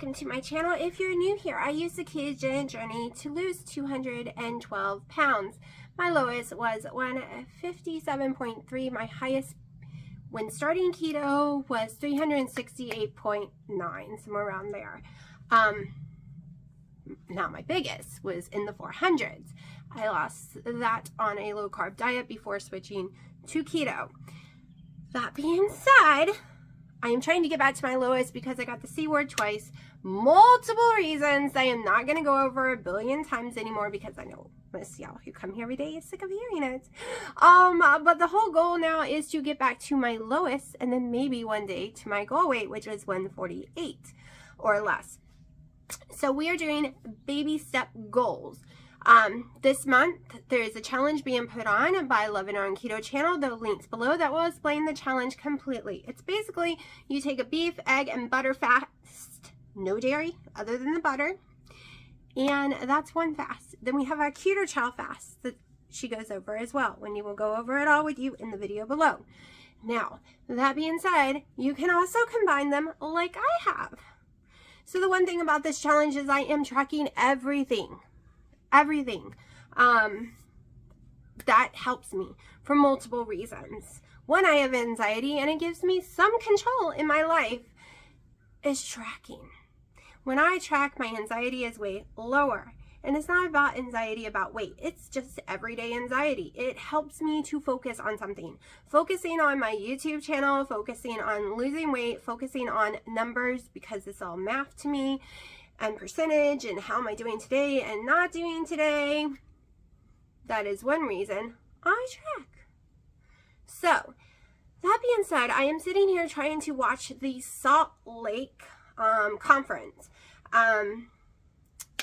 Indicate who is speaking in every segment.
Speaker 1: welcome to my channel. If you're new here, I used the ketogenic journey to lose 212 pounds. My lowest was 157.3. My highest when starting keto was 368.9, somewhere around there. Now my biggest was in the 400s. I lost that on a low carb diet before switching to keto. That being said, I am trying to get back to my lowest because I got the C word twice. Multiple reasons I am not going to go over a billion times anymore because I know most y'all who come here every day is sick of hearing it. But the whole goal now is to get back to my lowest and then maybe one day to my goal weight, which was 148 or less. So we are doing baby step goals. This month, there is a challenge being put on by It On Keto channel. The link's below that will explain the challenge completely. It's basically you take a beef, egg, and butter fast, no dairy other than the butter, and that's one fast. Then we have our keto chow fast that she goes over as well, when you will go over it all with you in the video below. Now, that being said, you can also combine them like I have. So the one thing about this challenge is I am tracking everything. That helps me for multiple reasons. One, I have anxiety and it gives me some control in my life, is tracking. When I track, my anxiety is way lower. And it's not about anxiety about weight. It's just everyday anxiety. It helps me to focus on something. Focusing on my YouTube channel, focusing on losing weight, focusing on numbers because it's all math to me, and percentage, and how am I doing today and not doing today. That is one reason I track. So, that being said, I am sitting here trying to watch the Salt Lake conference.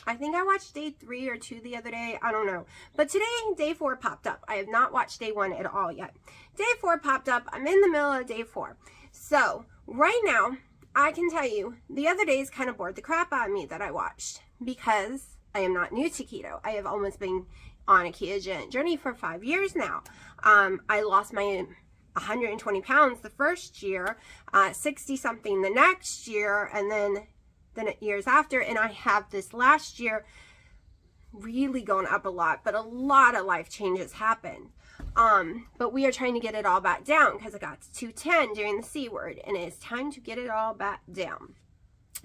Speaker 1: I think I watched day 3 or 2 the other day. I don't know. But today, day 4 popped up. I have not watched day 1 at all yet. Day 4 popped up. I'm in the middle of day 4. So, right now, I can tell you, the other days kind of bored the crap out of me that I watched because I am not new to keto. I have almost been on a ketogenic journey for 5 years now. I lost my 120 pounds the first year, 60 something the next year, and then years after, and I have this last year really gone up a lot, but a lot of life changes happened. But we are trying to get it all back down because I got to 210 during the C word, and it's time to get it all back down.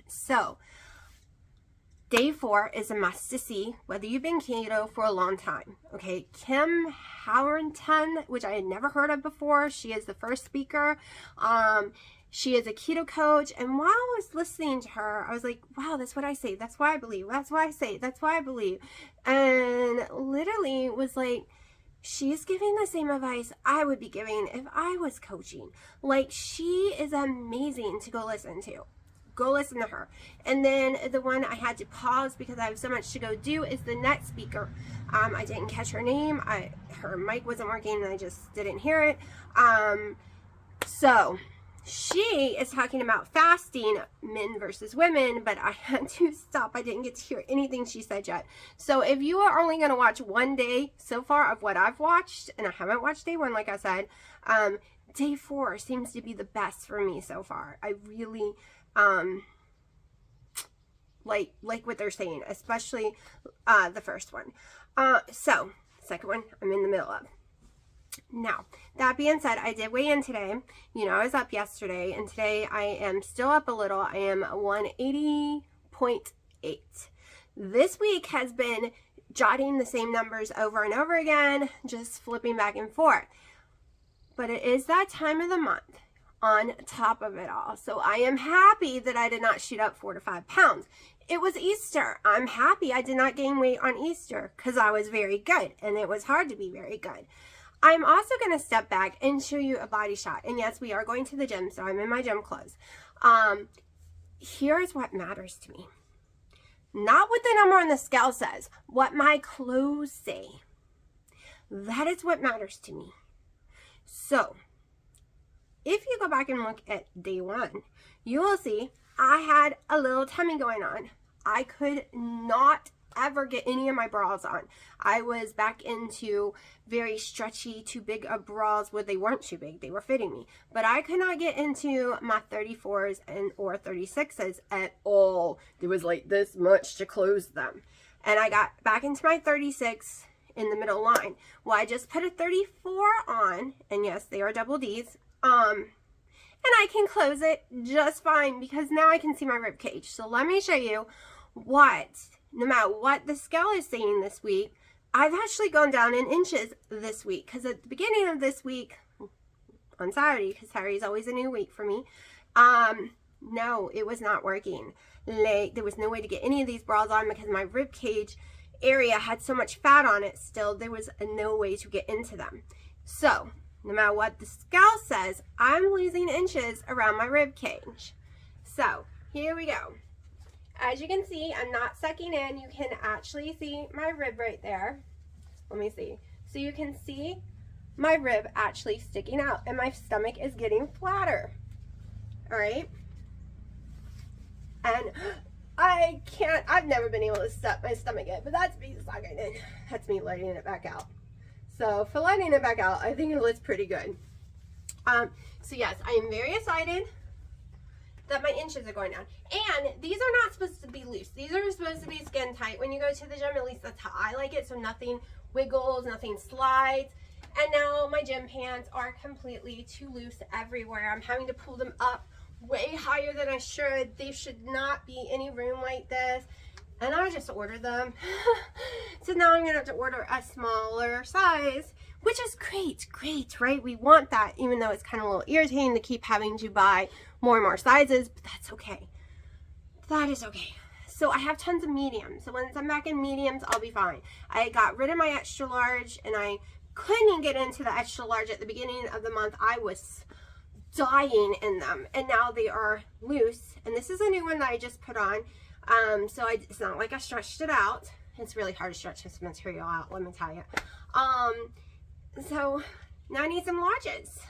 Speaker 1: So, day 4 is a must to see whether you've been keto for a long time. Okay, Kim Howerton, which I had never heard of before. She is the first speaker. She is a keto coach, and while I was listening to her, I was like, wow, that's what I say. That's why I believe. That's why I say. That's why I believe. And literally was like, she's giving the same advice I would be giving if I was coaching. Like, she is amazing to go listen to. Go listen to her. And then the one I had to pause because I have so much to go do is the next speaker. I didn't catch her name. Her mic wasn't working and I just didn't hear it. So she is talking about fasting, men versus women, but I had to stop. I didn't get to hear anything she said yet. So if you are only going to watch one day so far of what I've watched, and I haven't watched day 1, like I said, day 4 seems to be the best for me so far. I really like what they're saying, especially the first one. So second one I'm in the middle of. Now, that being said, I did weigh in today. You know, I was up yesterday, and today I am still up a little. I am 180.8. This week has been jotting the same numbers over and over again, just flipping back and forth. But it is that time of the month on top of it all. So I am happy that I did not shoot up 4 to 5 pounds. It was Easter. I'm happy I did not gain weight on Easter because I was very good, and it was hard to be very good. I'm also going to step back and show you a body shot. And yes, we are going to the gym, so I'm in my gym clothes. Here's what matters to me. Not what the number on the scale says, what my clothes say. That is what matters to me. So, if you go back and look at day 1, you will see I had a little tummy going on. I could not ever get any of my bras on. I was back into very stretchy, too big of bras. Well, they weren't too big, they were fitting me, but I could not get into my 34s and or 36s at all. There was like this much to close them, and I got back into my 36 in the middle line. Well, I just put a 34 on, and yes, they are double D's, and I can close it just fine because now I can see my rib cage. So let me show you what, no matter what the scale is saying this week, I've actually gone down in inches this week, because at the beginning of this week, on Saturday, because Saturday is always a new week for me, no, it was not working. Like, there was no way to get any of these bras on because my rib cage area had so much fat on it still, there was no way to get into them. So no matter what the scale says, I'm losing inches around my rib cage. So here we go. As you can see, I'm not sucking in. You can actually see my rib right there. Let me see. So you can see my rib actually sticking out, and my stomach is getting flatter. All right. And I've never been able to stuff my stomach in, but that's me sucking in. That's me letting it back out. So for letting it back out, I think it looks pretty good. So yes, I am very excited that my inches are going down. And these are not supposed to be loose. These are supposed to be skin tight when you go to the gym. At least that's how I like it. So nothing wiggles, nothing slides. And now my gym pants are completely too loose everywhere. I'm having to pull them up way higher than I should. There should not be any room like this. And I just ordered them. So now I'm gonna have to order a smaller size, which is great, right? We want that, even though it's kind of a little irritating to keep having to buy more and more sizes, but that's okay. That is okay. So I have tons of mediums. So once I'm back in mediums, I'll be fine. I got rid of my extra large, and I couldn't get into the extra large at the beginning of the month. I was dying in them, and now they are loose. And this is a new one that I just put on. So it's not like I stretched it out. It's really hard to stretch this material out, let me tell you. So now I need some larges,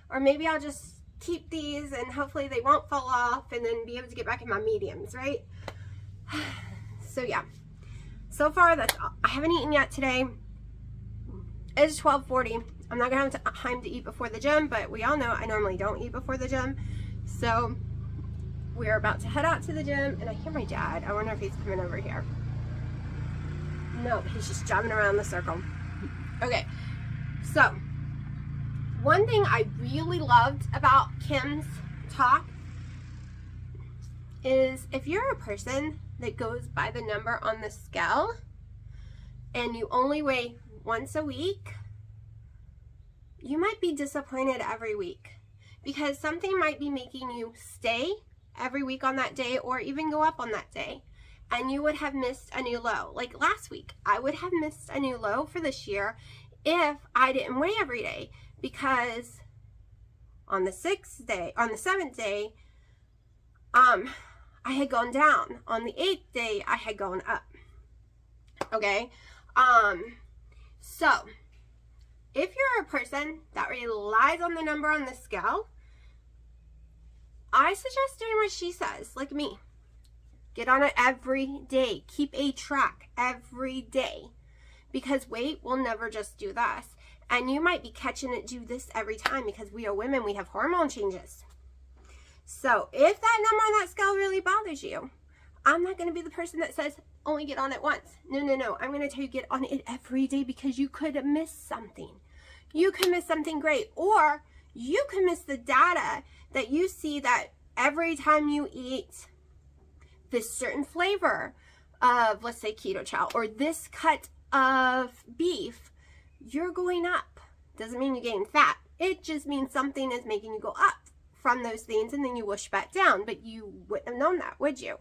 Speaker 1: or maybe I'll just keep these and hopefully they won't fall off, and then be able to get back in my mediums, right? So yeah, so far that's all. I haven't eaten yet today. It's 12:40. I'm not gonna have time to eat before the gym, but we all know I normally don't eat before the gym. So we're about to head out to the gym, and I hear my dad. I wonder if he's coming over here. No, he's just driving around the circle. Okay, so one thing I really loved about Kim's talk is if you're a person that goes by the number on the scale and you only weigh once a week, you might be disappointed every week, because something might be making you stay every week on that day, or even go up on that day, and you would have missed a new low. Like last week, I would have missed a new low for this year if I didn't weigh every day, because on the 7th day, I had gone down. On the 8th day, I had gone up. Okay? So if you're a person that relies on the number on the scale, I suggest doing what she says, like me. Get on it every day. Keep a track every day, because weight will never just do this. And you might be catching it do this every time, because we are women, we have hormone changes. So if that number on that scale really bothers you, I'm not going to be the person that says only get on it once. No. I'm going to tell you get on it every day, because you could miss something. You could miss something great, or you can miss the data that you see that every time you eat this certain flavor of, let's say, keto chow, or this cut of beef, you're going up. Doesn't mean you gain fat. It just means something is making you go up from those things, and then you whoosh back down, but you wouldn't have known that, would you?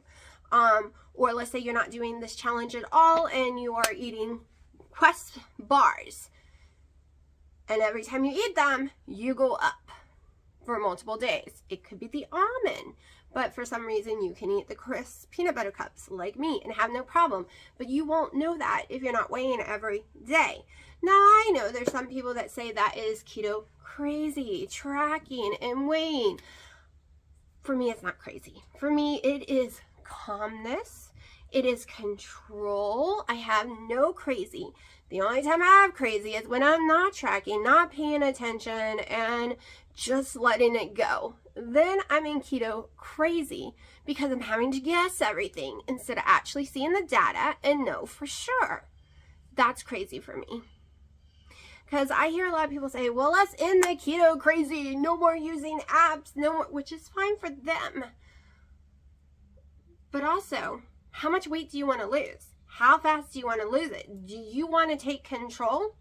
Speaker 1: Or let's say you're not doing this challenge at all, and you are eating Quest bars, and every time you eat them, you go up for multiple days. It could be the almond, but for some reason you can eat the crisp peanut butter cups like me and have no problem, but you won't know that if you're not weighing every day. Now I know there's some people that say that is keto crazy, tracking and weighing. For me, it's not crazy. For me, it is calmness. It is control. I have no crazy. The only time I have crazy is when I'm not tracking, not paying attention, and just letting it go. Then I'm in keto crazy because I'm having to guess everything instead of actually seeing the data and know for sure. That's crazy for me. Because I hear a lot of people say, well, let's end the keto crazy. No more using apps, no more, which is fine for them. But also, how much weight do you want to lose? How fast do you want to lose it? Do you want to take control?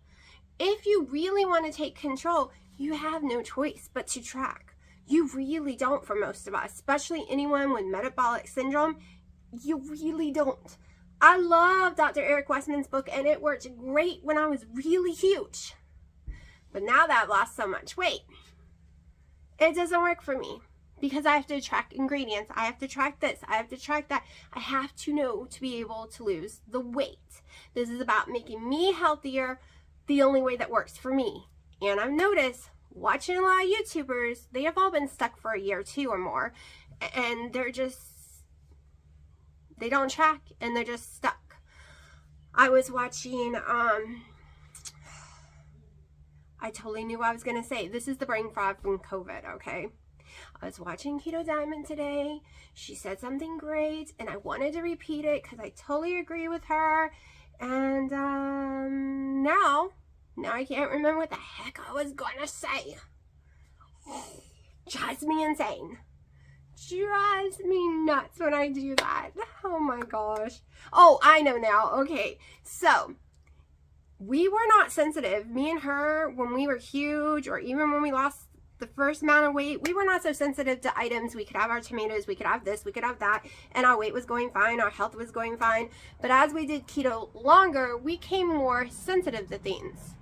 Speaker 1: If you really want to take control, you have no choice but to track. You really don't for most of us, especially anyone with metabolic syndrome. You really don't. I love Dr. Eric Westman's book, and it worked great when I was really huge. But now that I've lost so much weight, it doesn't work for me because I have to track ingredients. I have to track this. I have to track that. I have to know to be able to lose the weight. This is about making me healthier the only way that works for me. And I've noticed watching a lot of YouTubers, they have all been stuck for a year or two or more, and they don't track and they're just stuck. I was watching, I totally knew what I was going to say. This is the brain fog from COVID, okay? I was watching Keto Diamond today. She said something great, and I wanted to repeat it because I totally agree with her. And now I can't remember what the heck I was going to say. Drives me insane. Drives me nuts when I do that. Oh my gosh. Oh, I know now. Okay, so we were not sensitive. Me and her, when we were huge, or even when we lost the first amount of weight, we were not so sensitive to items. We could have our tomatoes, we could have this, we could have that, and our weight was going fine, our health was going fine. But as we did keto longer, we became more sensitive to things.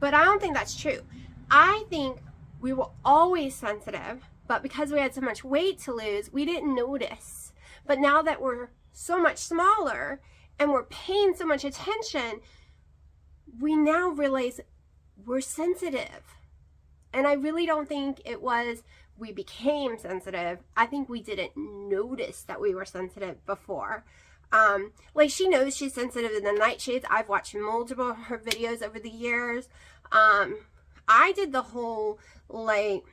Speaker 1: But I don't think that's true. I think we were always sensitive, but because we had so much weight to lose, we didn't notice. But now that we're so much smaller and we're paying so much attention, we now realize we're sensitive. And I really don't think it was we became sensitive. I think we didn't notice that we were sensitive before. Like, she knows she's sensitive to the nightshades. I've watched multiple of her videos over the years. I did the whole, like,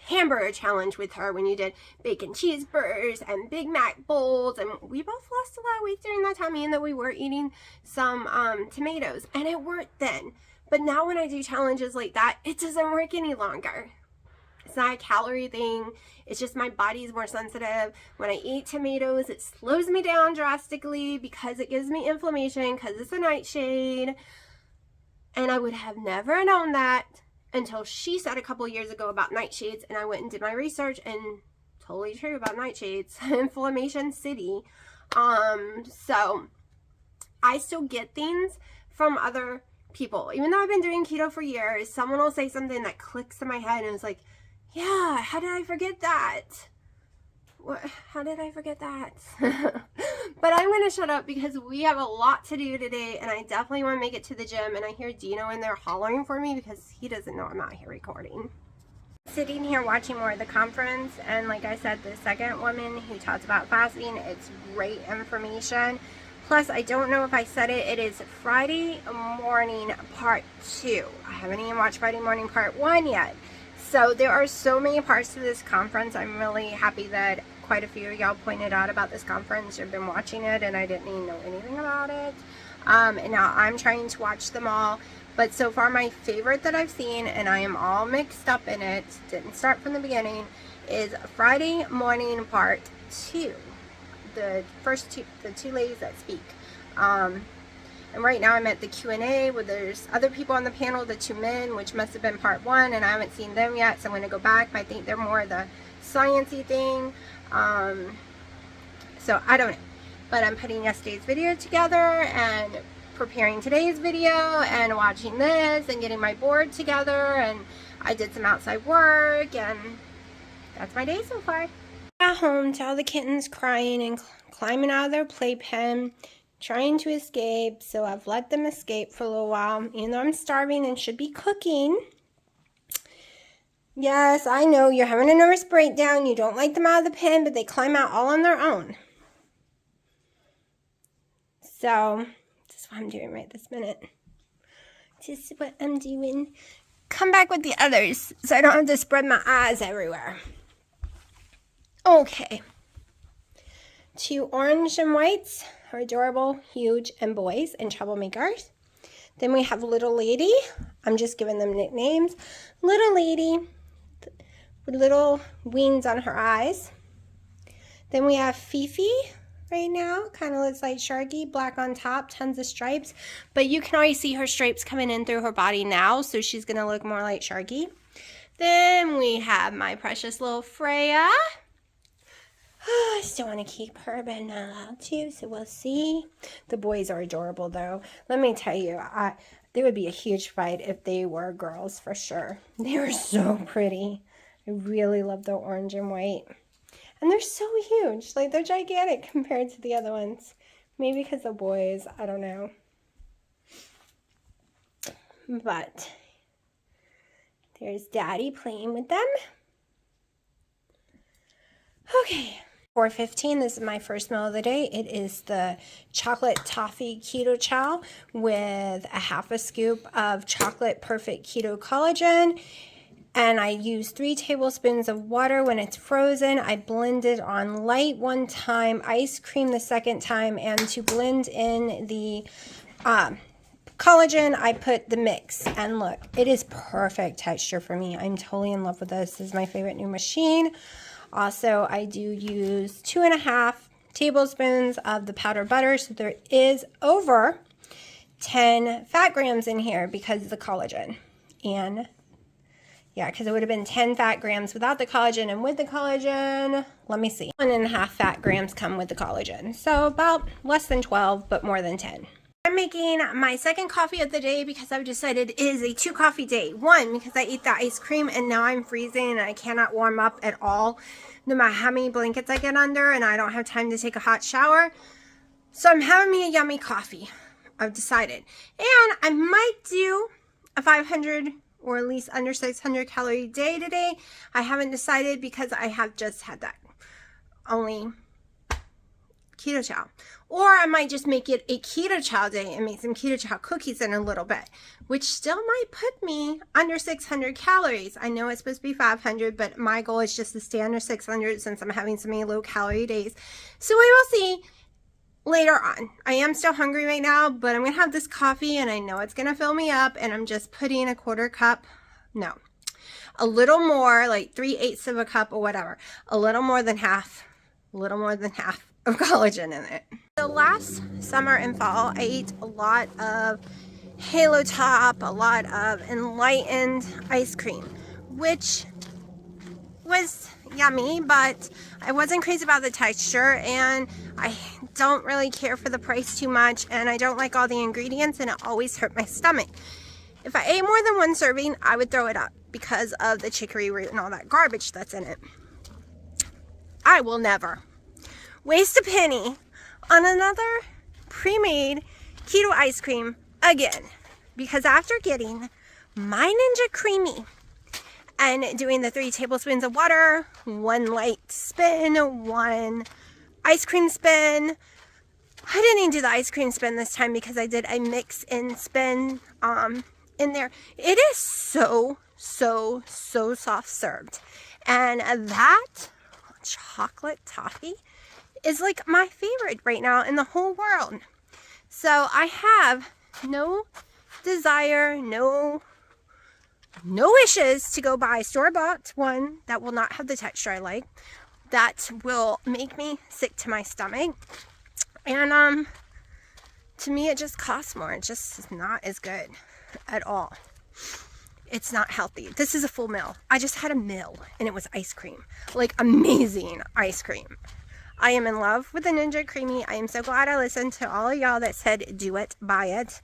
Speaker 1: hamburger challenge with her when you did bacon cheeseburgers and Big Mac bowls, and we both lost a lot of weight during that time, even though we were eating some tomatoes, and it worked then. But now when I do challenges like that, it doesn't work any longer. It's not a calorie thing. It's just my body's more sensitive. When I eat tomatoes, it slows me down drastically because it gives me inflammation because it's a nightshade. And I would have never known that until she said a couple years ago about nightshades, and I went and did my research, and totally true about nightshades. Inflammation city. So I still get things from other people. Even though I've been doing keto for years, someone will say something that clicks in my head, and it's like, yeah, how did I forget that? What? How did I forget that? But I'm going to shut up because we have a lot to do today, and I definitely want to make it to the gym. And I hear Dino in there hollering for me because he doesn't know I'm out here recording. Sitting here watching more of the conference, and like I said, the second woman who talks about fasting, it's great information. Plus, I don't know if I said it, it is Friday morning part 2. I haven't even watched Friday morning part 1 yet. So there are so many parts to this conference. I'm really happy that quite a few of y'all pointed out about this conference. You've been watching it, and I didn't even know anything about it. And now I'm trying to watch them all. But so far, my favorite that I've seen, and I am all mixed up in it, didn't start from the beginning, is Friday morning part 2. The two ladies that speak. And right now I'm at the Q&A where there's other people on the panel, the 2 men, which must have been part 1, and I haven't seen them yet, so I'm going to go back. But I think they're more the science-y thing. So I don't know. But I'm putting yesterday's video together and preparing today's video and watching this and getting my board together, and I did some outside work, and that's my day so far. At home to all the kittens crying and climbing out of their playpen, trying to escape, so I've let them escape for a little while, even though I'm starving and should be cooking. Yes, I know you're having a nervous breakdown. You don't like them out of the pen, but they climb out all on their own. So this is what I'm doing right this minute. This is what I'm doing. Come back with the others so I don't have to spread my eyes everywhere. Okay. 2 orange and whites are adorable, huge, and boys and troublemakers. Then we have Little Lady. I'm just giving them nicknames. Little Lady with little wings on her eyes. Then we have Fifi right now. Kind of looks like Sharky, black on top, tons of stripes. But you can already see her stripes coming in through her body now, so she's going to look more like Sharky. Then we have my precious little Freya. I still want to keep her, but I'm not allowed to, so we'll see. The boys are adorable, though. Let me tell you, there would be a huge fight if they were girls, for sure. They were so pretty. I really love the orange and white. And they're so huge. Like, they're gigantic compared to the other ones. Maybe because the boys, I don't know. But there's Daddy playing with them. Okay. 4:15, this is my first meal of the day. It is the chocolate toffee keto chow with a half a scoop of chocolate perfect keto collagen. And I use 3 tablespoons of water when it's frozen. I blend it on light one time, ice cream the second time, and to blend in the collagen, I put the mix. And look, it is perfect texture for me. I'm totally in love with this. This is my favorite new machine. Also, I do use 2.5 tablespoons of the powdered butter, so there is over 10 fat grams in here because of the collagen. And yeah, because it would have been 10 fat grams without the collagen, and with the collagen, let me see, 1.5 fat grams come with the collagen. So about less than 12, but more than 10. I'm making my second coffee of the day because I've decided it is a 2 coffee day. 1, because I ate the ice cream and now I'm freezing and I cannot warm up at all, no matter how many blankets I get under, and I don't have time to take a hot shower. So I'm having me a yummy coffee, I've decided. And I might do a 500 or at least under 600 calorie day today. I haven't decided because I have just had that only keto chow. Or I might just make it a keto chow day and make some keto chow cookies in a little bit, which still might put me under 600 calories. I know it's supposed to be 500, but my goal is just to stay under 600 since I'm having so many low calorie days. So we will see later on. I am still hungry right now, but I'm going to have this coffee and I know it's going to fill me up, and I'm just putting a 1/4 cup, no, a little more, like 3/8 of a cup or whatever, a little more than half of collagen in it. So last summer and fall, I ate a lot of Halo Top, a lot of Enlightened ice cream, which was yummy, but I wasn't crazy about the texture, and I don't really care for the price too much, and I don't like all the ingredients, and it always hurt my stomach. If I ate more than 1 serving, I would throw it up because of the chicory root and all that garbage that's in it. I will never waste a penny on another pre-made keto ice cream again, because after getting my Ninja Creamy and doing the 3 tablespoons of water, 1 light spin, 1 ice cream spin, I didn't even do the ice cream spin this time because I did a mix and spin in there. It is so soft served, and that chocolate toffee is like my favorite right now in the whole world. So I have no desire, no wishes to go buy store-bought one that will not have the texture I like, that will make me sick to my stomach. And to me, it just costs more. It just is not as good at all. It's not healthy. This is a full meal. I just had a meal and it was ice cream, like amazing ice cream. I am in love with the Ninja Creamy. I am so glad I listened to all of y'all that said do it, buy it.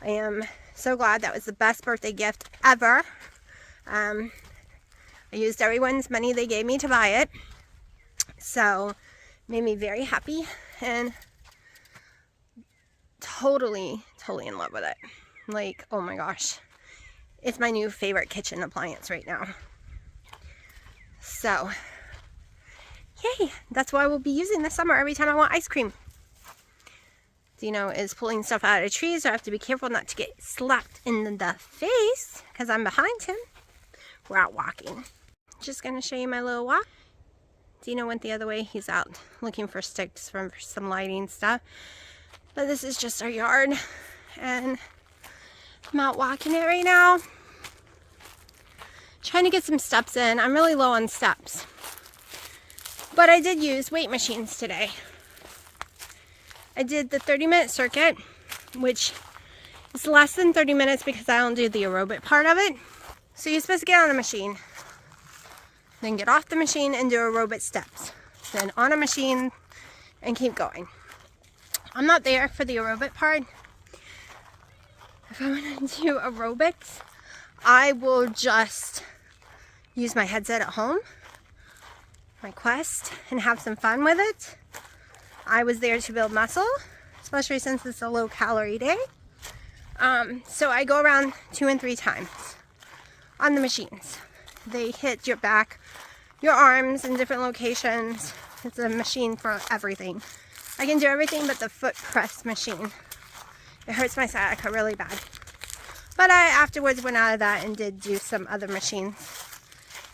Speaker 1: I am so glad. That was the best birthday gift ever. I used everyone's money they gave me to buy it, so made me very happy and totally in love with it. Like, oh my gosh, it's my new favorite kitchen appliance right now. So yay, that's what I will be using this summer every time I want ice cream. Dino is pulling stuff out of trees, so I have to be careful not to get slapped in the face because I'm behind him. We're out walking. Just going to show you my little walk. Dino went the other way. He's out looking for sticks for some lighting stuff. But this is just our yard, and I'm out walking it right now. Trying to get some steps in. I'm really low on steps. But I did use weight machines today. I did the 30-minute circuit, which is less than 30 minutes because I don't do the aerobic part of it. So you're supposed to get on a machine, then get off the machine and do aerobic steps. Then on a machine and keep going. I'm not there for the aerobic part. If I want to do aerobics, I will just use my headset at home, my Quest, and have some fun with it. I was there to build muscle, especially since it's a low-calorie day. So I go around 2 and 3 times on the machines. They hit your back, your arms in different locations. It's a machine for everything. I can do everything but the foot press machine. It hurts my sciatica really bad. But I afterwards went out of that and did do some other machines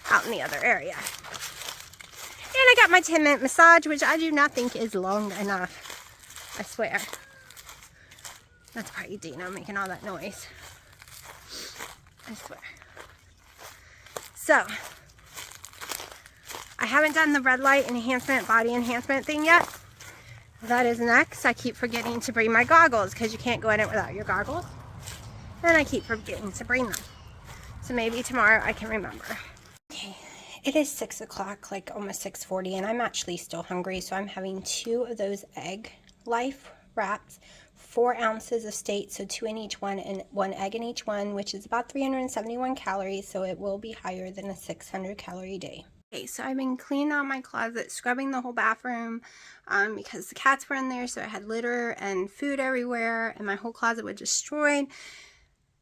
Speaker 1: out in the other area. And I got my 10-minute massage, which I do not think is long enough. I swear. That's probably Dino making all that noise. I swear. So, I haven't done the red light enhancement, body enhancement thing yet. That is next. I keep forgetting to bring my goggles because you can't go in it without your goggles. And I keep forgetting to bring them. So maybe tomorrow I can remember. Okay. It is 6 o'clock, like almost 6:40, and I'm actually still hungry, so I'm having 2 of those egg life wraps, 4 ounces of state, so 2 in each one, and 1 egg in each one, which is about 371 calories, so it will be higher than a 600 calorie day. Okay, so I've been cleaning out my closet, scrubbing the whole bathroom, because the cats were in there, so I had litter and food everywhere, and my whole closet was destroyed,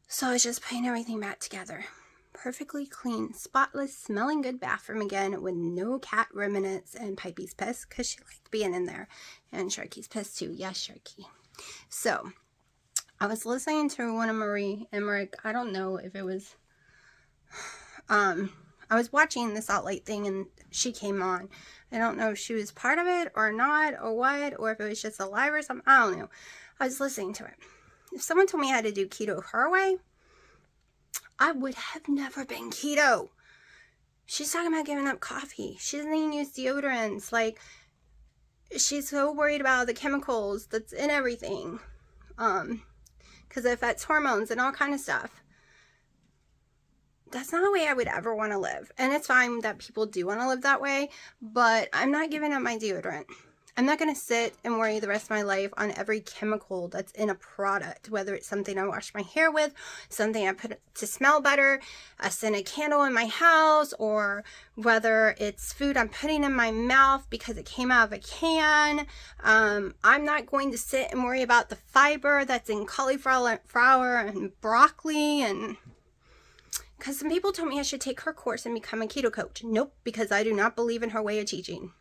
Speaker 1: so I was just putting everything back together. Perfectly clean, spotless, smelling good bathroom again with no cat remnants, and Pipey's pissed because she liked being in there, and Sharky's pissed too. Yes, Sharky. So I was listening to one of Marie Emmerich. I don't know if it was I was watching the Salt Lake thing and she came on. I don't know if she was part of it or not or what, or if it was just a live or something. I don't know. I was listening to it. If someone told me how to do keto her way, I would have never been keto. She's talking about giving up coffee. She doesn't even use deodorants. Like, she's so worried about the chemicals that's in everything. Because it affects hormones and all kind of stuff. That's not a way I would ever want to live. And it's fine that people do want to live that way, but I'm not giving up my deodorant. I'm not going to sit and worry the rest of my life on every chemical that's in a product, whether it's something I wash my hair with, something I put to smell better, a scented candle in my house, or whether it's food I'm putting in my mouth because it came out of a can. I'm not going to sit and worry about the fiber that's in cauliflower and broccoli, and because some people told me I should take her course and become a keto coach. Nope, because I do not believe in her way of teaching.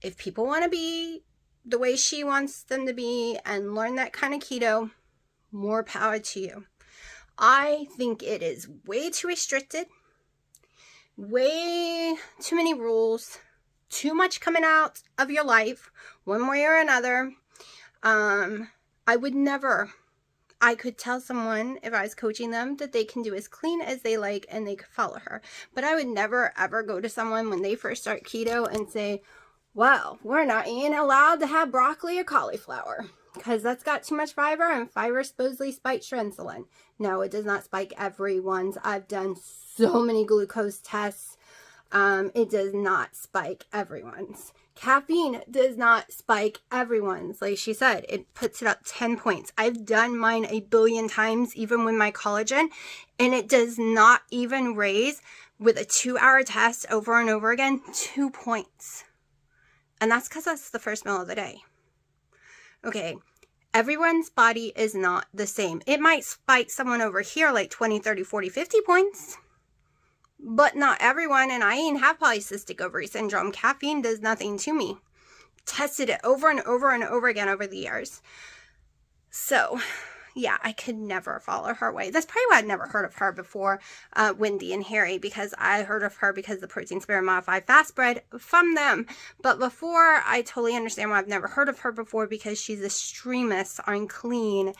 Speaker 1: If people want to be the way she wants them to be and learn that kind of keto, more power to you. I think it is way too restricted, way too many rules, too much coming out of your life, one way or another. I would never, I could tell someone if I was coaching them that they can do as clean as they like and they could follow her. But I would never ever go to someone when they first start keto and say, well, we're not even allowed to have broccoli or cauliflower because that's got too much fiber, and fiber supposedly spikes your insulin. No, it does not spike everyone's. I've done so many glucose tests. It does not spike everyone's. Caffeine does not spike everyone's. Like she said, it puts it up 10 points. I've done mine a billion times, even with my collagen, and it does not even raise with a 2-hour test over and over again, 2 points. And that's because that's the first meal of the day. Okay, everyone's body is not the same. It might spike someone over here like 20, 30, 40, 50 points. But not everyone, and I ain't have polycystic ovary syndrome. Caffeine does nothing to me. tested it over and over and over again over the years. So yeah, I could never follow her way. That's probably why I'd never heard of her before Wendy and Harry, because I heard of her because of the protein sparing modified fast bread from them. But before, I totally understand why I've never heard of her before, because she's extremist on clean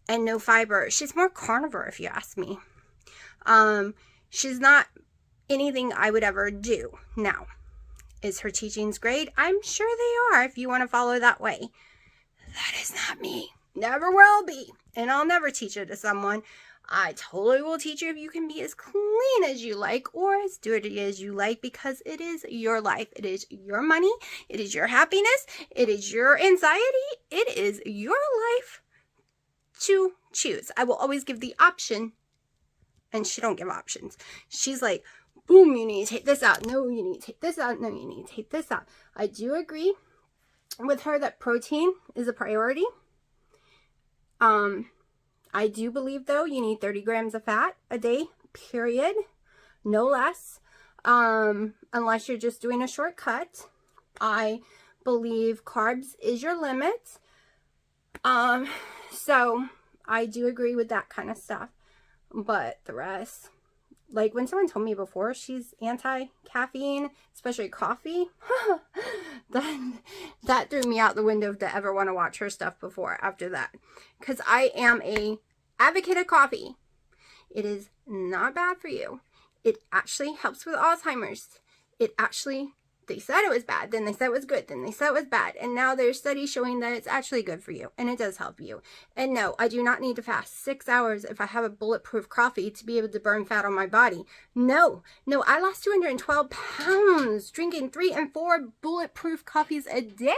Speaker 1: and no fiber. She's more carnivore, if you ask me. She's not anything I would ever do. Now, is her teachings great? I'm sure they are, if you want to follow that way. That is not me. Never will be. And I'll never teach it to someone. I totally will teach you if you can be as clean as you like or as dirty as you like, because it is your life. It is your money. It is your happiness. It is your anxiety. It is your life to choose. I will always give the option, and she don't give options. She's like, boom, you need to take this out. No, you need to take this out. No, you need to take this out. I do agree with her that protein is a priority. I do believe, though, you need 30 grams of fat a day, period. No less. Unless you're just doing a shortcut. I believe carbs is your limit. So I do agree with that kind of stuff. But the rest, like when someone told me before she's anti-caffeine, especially coffee, that threw me out the window to ever want to watch her stuff before after that. Because I am a advocate of coffee. It is not bad for you. It actually helps with Alzheimer's. It actually, they said it was bad, then they said it was good, then they said it was bad, and now there's studies showing that it's actually good for you, and it does help you. And no, I do not need to fast 6 hours if I have a bulletproof coffee to be able to burn fat on my body. No, I lost 212 pounds drinking 3 and 4 bulletproof coffees a day.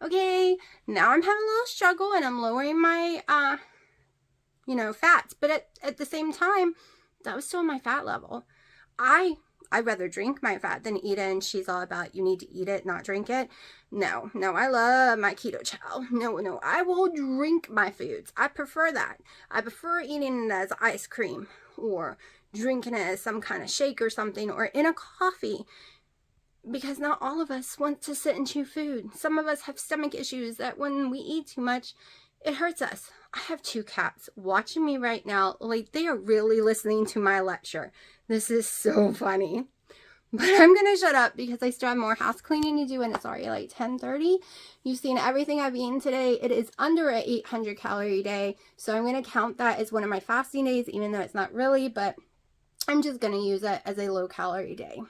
Speaker 1: Okay, now I'm having a little struggle, and I'm lowering my, fats, but at the same time, that was still my fat level. I'd rather drink my fat than eat it, and she's all about you need to eat it, not drink it. No, I love my keto chow. No, I will drink my foods. I prefer that. I prefer eating it as ice cream or drinking it as some kind of shake or something, or in a coffee, because not all of us want to sit and chew food. Some of us have stomach issues that when we eat too much, it hurts us. I have 2 cats watching me right now, like they are really listening to my lecture. This is so funny. But I'm going to shut up because I still have more house cleaning to do, and it's already like 10:30. You've seen everything I've eaten today. It is under an 800 calorie day, so I'm going to count that as one of my fasting days, even though it's not really, but I'm just going to use it as a low calorie day.